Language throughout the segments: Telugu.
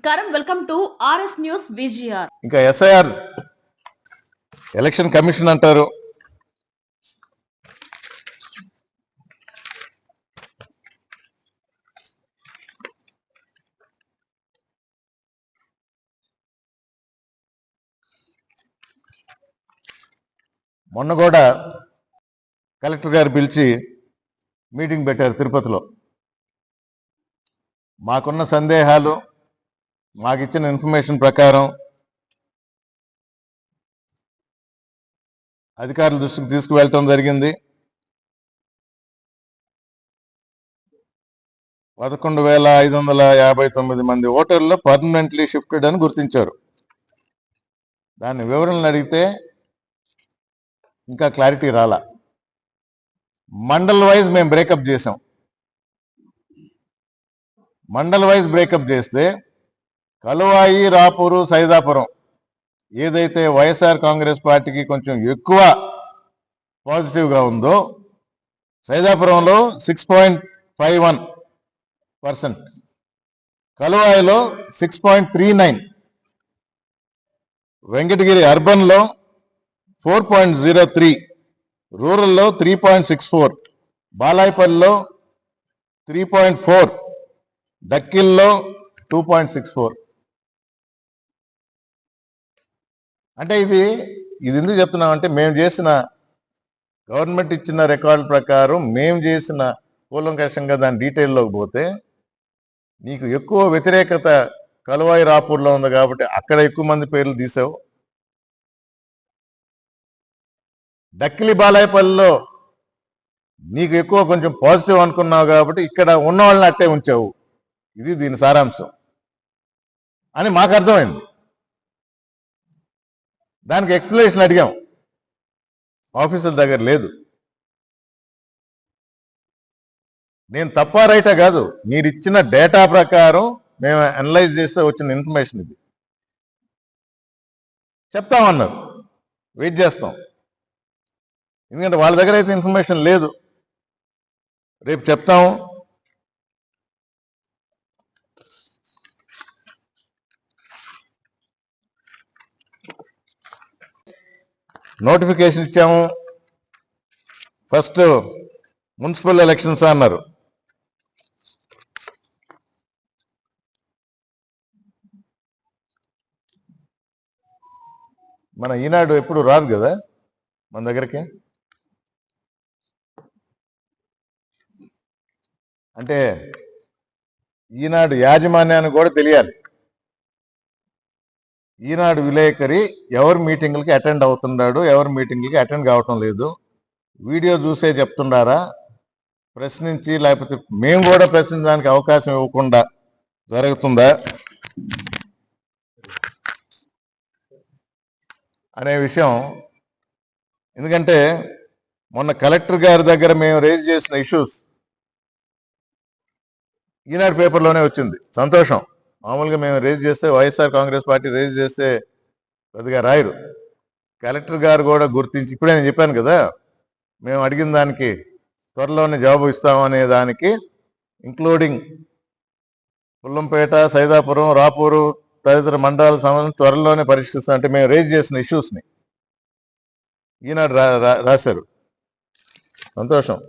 నమస్కారం, welcome to RS news VGR. ఇంకా ఎస్ఐఆర్ ఎలక్షన్ కమిషన్ అంటారు. మొన్న కూడా కలెక్టర్ గారు పిలిచి మీటింగ్ పెట్టారు తిరుపతిలో. మాకున్న సందేహాలు, మాకిచ్చిన ఇన్ఫర్మేషన్ ప్రకారం అధికారుల దృష్టికి తీసుకువెళ్ళటం జరిగింది. 11,559 మంది ఓటర్లు పర్మనెంట్లీ షిఫ్టెడ్ అని గుర్తించారు. దాని వివరణలు అడిగితే ఇంకా క్లారిటీ రాలా. మండల్ వైజ్ మేము బ్రేకప్ చేసాం. మండల్ వైజ్ బ్రేకప్ చేస్తే కలువాయి, రాపూరు, సైదాపురం ఏదైతే వైఎస్ఆర్ కాంగ్రెస్ పార్టీకి కొంచెం ఎక్కువ పాజిటివ్గా ఉందో, సైదాపురంలో 6.51%, కలువాయిలో 6.39%, వెంకటగిరి అర్బన్లో 4.03%, రూరల్లో 3.64%, బాలాయపల్లిలో 3.4%, డక్కిల్లో 2.64%. అంటే ఇది ఎందుకు చెప్తున్నామంటే, మేము చేసిన గవర్నమెంట్ ఇచ్చిన రికార్డు ప్రకారం మేము చేసిన కూలంకషంగా దాని డీటెయిల్లోకి పోతే నీకు ఎక్కువ వ్యతిరేకత కలువాయి, రాపూర్లో ఉంది కాబట్టి అక్కడ ఎక్కువ మంది పేర్లు తీసావు. డక్కిలి, బాలాయపల్లిలో నీకు ఎక్కువ కొంచెం పాజిటివ్ అనుకున్నావు కాబట్టి ఇక్కడ ఉన్న వాళ్ళని అట్టే ఉంచావు. ఇది దీని సారాంశం అని మాకు అర్థమైంది. దానికి ఎక్స్ప్లెనేషన్ అడిగాం, ఆఫీసుల దగ్గర లేదు. నేను తప్ప రైటా కాదు, మీరు ఇచ్చిన డేటా ప్రకారం మేము అనలైజ్ చేస్తే వచ్చిన ఇన్ఫర్మేషన్ ఇది. చెప్తామన్నారు, వెయిట్ చేస్తాం. ఎందుకంటే వాళ్ళ దగ్గర అయితే ఇన్ఫర్మేషన్ లేదు. రేపు చెప్తాము. నోటిఫికేషన్ ఇచ్చాము. ఫస్ట్ మున్సిపల్ ఎలక్షన్స్ అన్నారు. మన ఈనాడు ఎప్పుడు రాదు కదా మన దగ్గరికి. అంటే ఈనాడు యాజమాన్యాన్ని కూడా తెలియాలి. ఈనాడు విలేకరి ఎవరి మీటింగ్లకి అటెండ్ అవుతున్నాడు, ఎవరి మీటింగ్లకి అటెండ్ కావటం లేదు, వీడియో చూసే చెప్తున్నారా, ప్రశ్నించి లేకపోతే మేము కూడా ప్రశ్నించడానికి అవకాశం ఇవ్వకుండా జరుగుతుందా అనే విషయం. ఎందుకంటే మొన్న కలెక్టర్ గారి దగ్గర మేము రేజ్ చేసిన ఇష్యూస్ ఈనాడు పేపర్లోనే వచ్చింది. సంతోషం. మామూలుగా మేము రేజ్ చేస్తే, వైఎస్ఆర్ కాంగ్రెస్ పార్టీ రేజ్ చేస్తే పెద్దగా రాయరు. కలెక్టర్ గారు కూడా గుర్తించి, ఇప్పుడే నేను చెప్పాను కదా, మేము అడిగిన దానికి త్వరలోనే జవాబు ఇస్తామనే దానికి, ఇంక్లూడింగ్ పుల్లంపేట, సైదాపురం, రాపూరు తదితర మండలాల సంబంధించి త్వరలోనే పరిష్కరిస్తాం అంటే మేము రేజ్ చేసిన ఇష్యూస్ని ఈనాడు రాశారు. సంతోషం.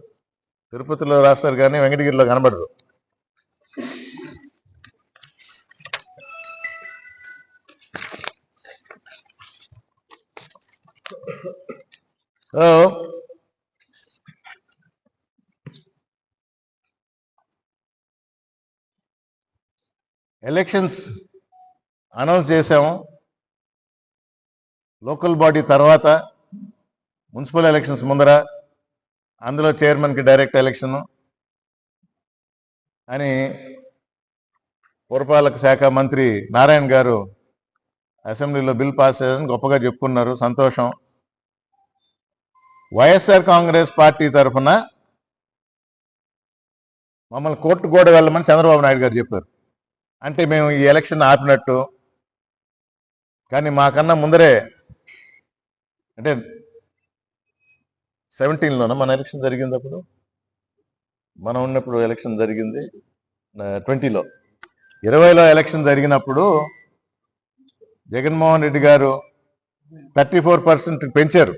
తిరుపతిలో రాస్తారు కానీ వెంకటగిరిలో కనబడరు. ఎలక్షన్స్ అనౌన్స్ చేసాము. లోకల్ బాడీ తర్వాత మున్సిపల్ ఎలక్షన్స్ ముందర, అందులో చైర్మన్కి డైరెక్ట్ ఎలక్షన్ అని పురపాలక శాఖ మంత్రి నారాయణ గారు అసెంబ్లీలో బిల్ పాస్ చేయాలని గొప్పగా చెప్పుకున్నారు. సంతోషం. వైఎస్ఆర్ కాంగ్రెస్ పార్టీ తరఫున మమ్మల్ని కోర్టు కూడా వెళ్ళమని చంద్రబాబు నాయుడు గారు చెప్పారు. అంటే మేము ఈ ఎలక్షన్ ఆపినట్టు. కానీ మాకన్నా ముందరే, అంటే 17లోనే మన ఎలక్షన్ జరిగింది. అప్పుడు మనం ఉన్నప్పుడు ఎలక్షన్ జరిగింది 20లో. 20లో ఎలక్షన్ జరిగినప్పుడు జగన్మోహన్ రెడ్డి గారు 34% పెంచారు.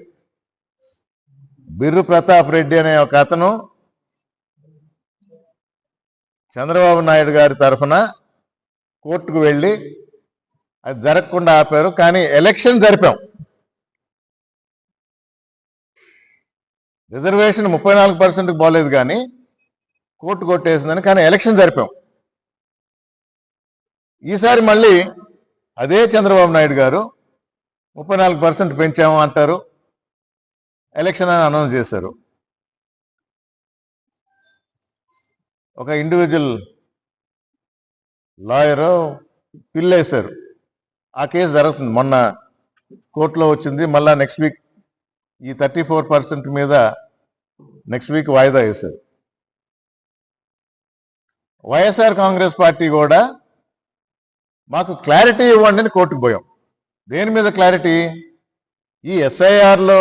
బిర్రు ప్రతాప్ రెడ్డి అనే ఒక అతను చంద్రబాబు నాయుడు గారి తరఫున కోర్టుకు వెళ్ళి అది జరగకుండా ఆపారు. కానీ ఎలక్షన్ జరిపాం. రిజర్వేషన్ 34%కి బాలేదు, కానీ కోర్టు కొట్టేసిందని. కానీ ఎలక్షన్ జరిపాం. ఈసారి మళ్ళీ అదే చంద్రబాబు నాయుడు గారు 34% పెంచాము అంటారు, ఎలక్షన్ అని అనౌన్స్ చేశారు. ఒక ఇండివిజువల్ లాయరు పిల్లేశారు. ఆ కేసు జరుగుతుంది, మొన్న కోర్టులో వచ్చింది. మళ్ళా నెక్స్ట్ వీక్ ఈ 34% మీద నెక్స్ట్ వీక్ వాయిదా వేశారు. వైఎస్ఆర్ కాంగ్రెస్ పార్టీ కూడా మాకు క్లారిటీ ఇవ్వండి అని కోర్టుకు పోయాం. దేని మీద క్లారిటీ? ఈ ఎస్ఐఆర్లో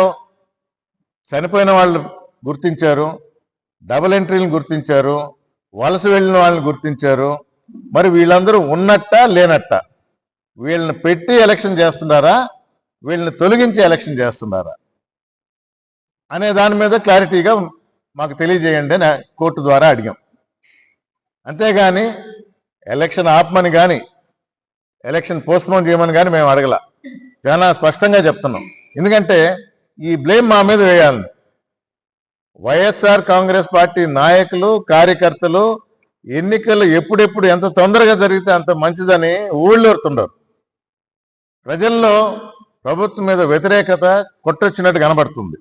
చనిపోయిన వాళ్ళు గుర్తించారు, డబుల్ ఎంట్రీలను గుర్తించారు, వలస వెళ్ళిన వాళ్ళని గుర్తించారు. మరి వీళ్ళందరూ ఉన్నట్టా లేనట్టా? వీళ్ళని పెట్టి ఎలక్షన్ చేస్తున్నారా, వీళ్ళని తొలగించి ఎలక్షన్ చేస్తున్నారా అనే దాని మీద క్లారిటీగా మాకు తెలియజేయండి అని కోర్టు ద్వారా అడిగాం. అంతేగాని ఎలక్షన్ ఆపమని కానీ ఎలక్షన్ పోస్ట్పోన్ చేయమని కానీ మేము అడగల. చాలా స్పష్టంగా చెప్తున్నాం. ఎందుకంటే ఈ బ్లేమ్ మా మీద వేయాలని వైఎస్ఆర్ కాంగ్రెస్ పార్టీ నాయకులు, కార్యకర్తలు ఎన్నికలు ఎప్పుడెప్పుడు ఎంత తొందరగా జరిగితే అంత మంచిదని ఊళ్ళూరుతున్నారు. ప్రజల్లో ప్రభుత్వం మీద వ్యతిరేకత కొట్టొచ్చినట్టు కనబడుతుంది.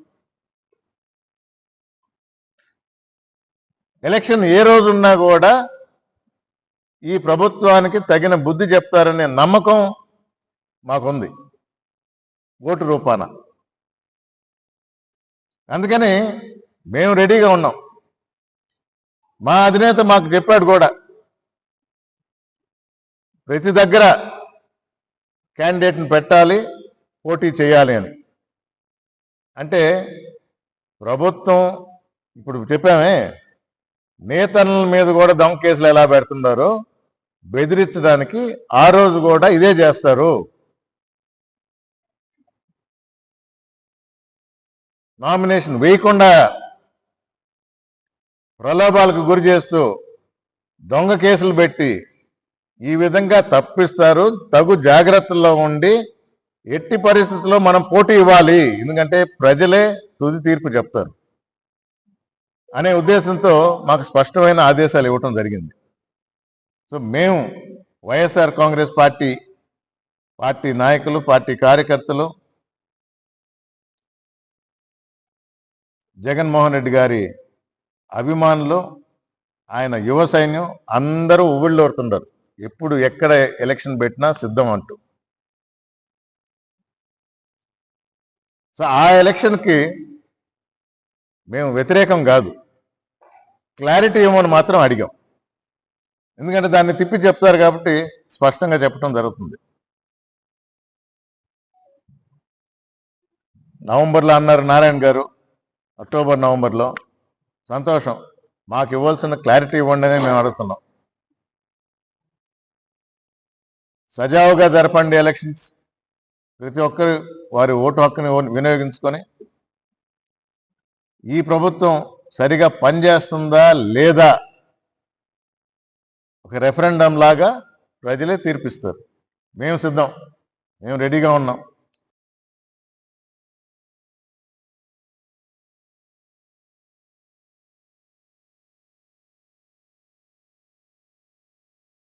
ఎలక్షన్ ఏ రోజున్నా కూడా ఈ ప్రభుత్వానికి తగిన బుద్ధి చెప్తారనే నమ్మకం మాకుంది ఓటు రూపాన. అందుకని మేము రెడీగా ఉన్నాం. మా అధినేత మాకు చెప్పాడు కూడా, ప్రతి దగ్గర క్యాండిడేట్ని పెట్టాలి, పోటీ చేయాలి అని. అంటే ప్రభుత్వం ఇప్పుడు చెప్పామే, నేతల మీద కూడా దొంగ కేసులు ఎలా పెడుతున్నారో బెదిరించడానికి ఆ రోజు కూడా ఇదే చేస్తారు. నామినేషన్ వేయకుండా ప్రలోభాలకు గురి చేస్తూ దొంగ కేసులు పెట్టి ఈ విధంగా తప్పిస్తారు. తగు జాగ్రత్తల్లో ఉండి ఎట్టి పరిస్థితుల్లో మనం పోటీ ఇవ్వాలి, ఎందుకంటే ప్రజలే తుది తీర్పు చెప్తారు అనే ఉద్దేశంతో మాకు స్పష్టమైన ఆదేశాలు ఇవ్వటం జరిగింది. సో మేము వైఎస్ఆర్ కాంగ్రెస్ పార్టీ నాయకులు, పార్టీ కార్యకర్తలు, జగన్మోహన్ రెడ్డి గారి అభిమానులు, ఆయన యువ సైన్యం అందరూ ఉవ్విళ్ళూరుతుంటారు. ఎప్పుడు ఎక్కడ ఎలక్షన్ పెట్టినా సిద్ధం అంటూ. సో ఆ ఎలక్షన్కి మేము వ్యతిరేకం కాదు, క్లారిటీ ఇవ్వమని మాత్రం అడిగాం. ఎందుకంటే దాన్ని తిప్పి చెప్తారు కాబట్టి స్పష్టంగా చెప్పడం జరుగుతుంది. నవంబర్లో అన్నారు నారాయణ గారు, అక్టోబర్ నవంబర్లో. సంతోషం, మాకు ఇవ్వాల్సిన క్లారిటీ ఇవ్వండి అని మేము అడుగుతున్నాం. సజావుగా జరపండి ఎలక్షన్స్. ప్రతి ఒక్కరు వారి ఓటు హక్కుని వినియోగించుకొని ఈ ప్రభుత్వం సరిగా పనిచేస్తుందా లేదా ఒక రెఫరెండం లాగా ప్రజలే తీర్పిస్తారు. మేము సిద్ధం, మేము రెడీగా ఉన్నాం.